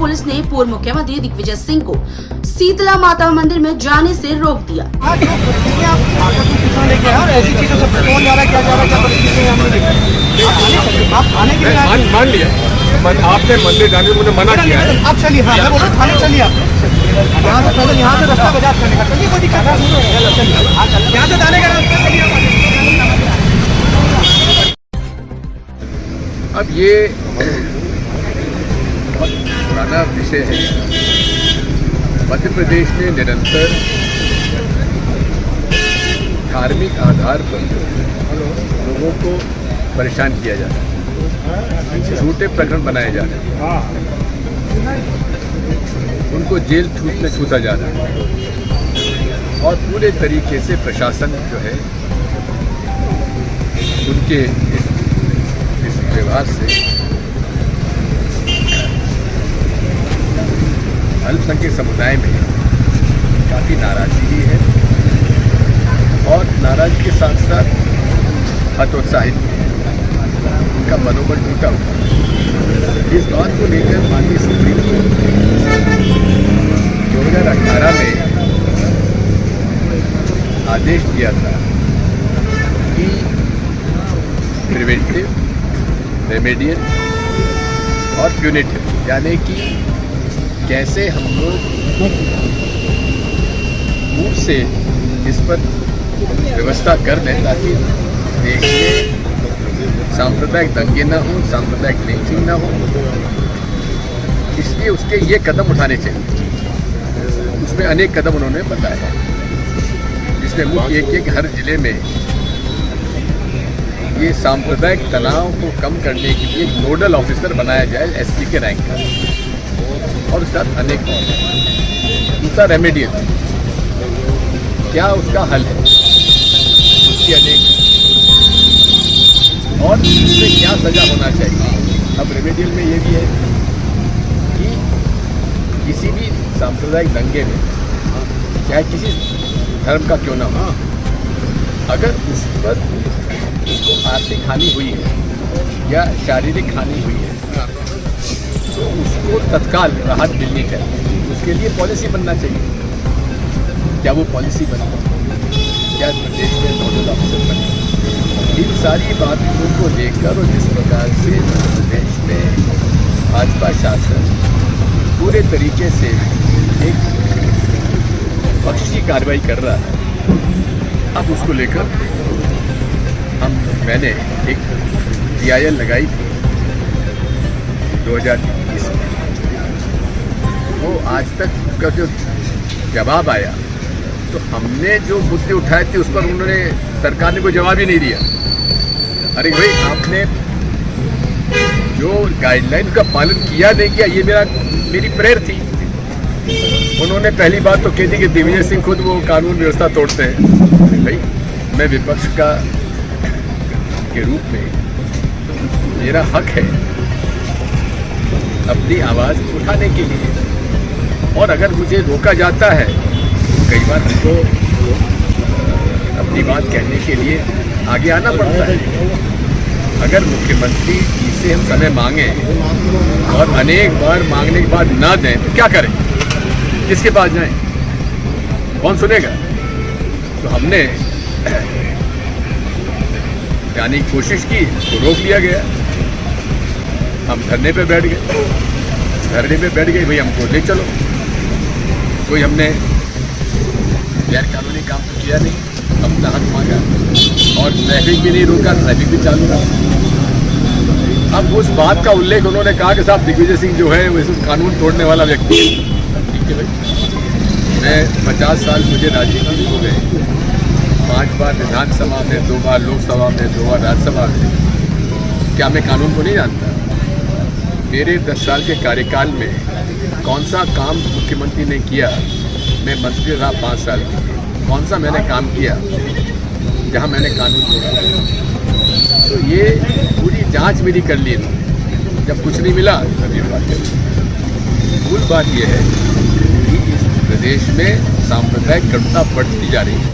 Police ने पूर्व मुख्यमंत्री दिग्विजय सिंह को शीतला माता मंदिर में जाने से रोक दिया। मान लिया, आपने मंदिर जाने को मुझे मना किया है। आप चलिए, हाँ, मैं बोल रहा हूँ थाने चलिए आप। यहाँ से पहले यहाँ से रास्ता बजाज करने का, चलिए कोई दिक्कत नहीं है। यहाँ से जाने का रास्ता चलिए। अब ये बहुत पुराना विषय है। मध्य प्रदेश में निरंतर धार्मिक आधार पर लोगों को परेशान किया जा रहा है, झूठे प्रकरण बनाए जा रहे हैं, उनको जेल में छूटा जा रहा है और पूरे तरीके से प्रशासन जो है उनके इस व्यवहार से अल्पसंख्यक समुदाय में काफ़ी नाराजगी है और नाराजगी के साथ साथ हतोत्साहित भी है। उनका मनोबल टूटा हुआ है। इस बात को लेकर माननीय सुप्रीम कोर्ट 2018 में आदेश दिया था कि प्रिवेंटिव, रेमेडियल और प्यूनिटिव, यानी कि कैसे हम लोग पूर्व से इस पर व्यवस्था कर दें ताकि देश में सांप्रदायिक दंगे ना हो, सांप्रदायिक लिंचिंग ना हो। इसलिए उसके ये कदम उठाने चाहिए। उसमें अनेक कदम उन्होंने बताया, जिसमें मुख्य एक है कि हर जिले में ये सांप्रदायिक तनाव को कम करने के लिए एक नोडल ऑफिसर बनाया जाए एसपी के रैंक का, और उसके साथ अनेक और। दूसरा रेमेडियल, क्या उसका हल है, उसकी अनेक, और इसमें क्या सजा होना चाहिए। अब रेमेडियल में ये भी है कि किसी भी सांप्रदायिक दंगे में, चाहे किसी धर्म का क्यों ना हो, अगर उस पर उसको आर्थिक हानि हुई है या शारीरिक हानि हुई है तो उसको तत्काल राहत मिलनी चाहिए। उसके लिए पॉलिसी बनना चाहिए। क्या वो पॉलिसी बनी? क्या प्रदेश में नोडल ऑफिसर बने? इन सारी बातों को लेकर और जिस प्रकार से प्रदेश में भाजपा शासन पूरे तरीके से एक पक्ष की कार्रवाई कर रहा है, अब उसको लेकर मैंने एक PIL लगाई थी 2021 में। वो आज तक उसका जो जवाब आया, तो हमने जो मुद्दे उठाए थे उस पर उन्होंने, सरकार ने कोई जवाब ही नहीं दिया। अरे भाई, आपने जो गाइडलाइन का पालन किया नहीं किया, ये मेरी प्रेयर थी। उन्होंने पहली बात तो कह दी कि दिग्विजय सिंह खुद वो कानून व्यवस्था तोड़ते हैं। भाई, मैं विपक्ष का के रूप में मेरा हक है अपनी आवाज़ उठाने के लिए, और अगर मुझे रोका जाता है तो कई बार हमको अपनी बात कहने के लिए आगे आना पड़ता है। अगर मुख्यमंत्री जी से हम समय मांगे और अनेक बार मांगने के बाद ना दें तो क्या करें? किसके पास जाएं? कौन सुनेगा? तो हमने जाने की कोशिश की तो रोक लिया गया। हम धरने पे बैठ गए, भाई हमको ले चलो। कोई हमने गैर कानूनी काम तो किया नहीं, हम राहत मांगा और ट्रैफिक भी नहीं रोका, ट्रैफिक भी चालू रहा। अब उस बात का उल्लेख उन्होंने कहा कि साहब दिग्विजय सिंह जो है वो कानून तोड़ने वाला व्यक्ति है। ठीक है भाई, मैं 50 साल मुझे राजनीति हो गए, 5 बार विधानसभा में, 2 बार लोकसभा में, 2 बार राज्यसभा में। क्या मैं कानून को नहीं जानता? मेरे 10 साल के कार्यकाल में कौन सा काम मुख्यमंत्री ने किया? मैं मंत्री रहा 5 साल के लिए, कौन सा मैंने काम किया जहां मैंने कानून तोड़ा? तो ये पूरी जांच मेरी कर ली थी। जब कुछ नहीं मिला तब ये बात करी। मूल बात यह है कि इस प्रदेश में सांप्रदायिक कटुता बढ़ती जा रही है।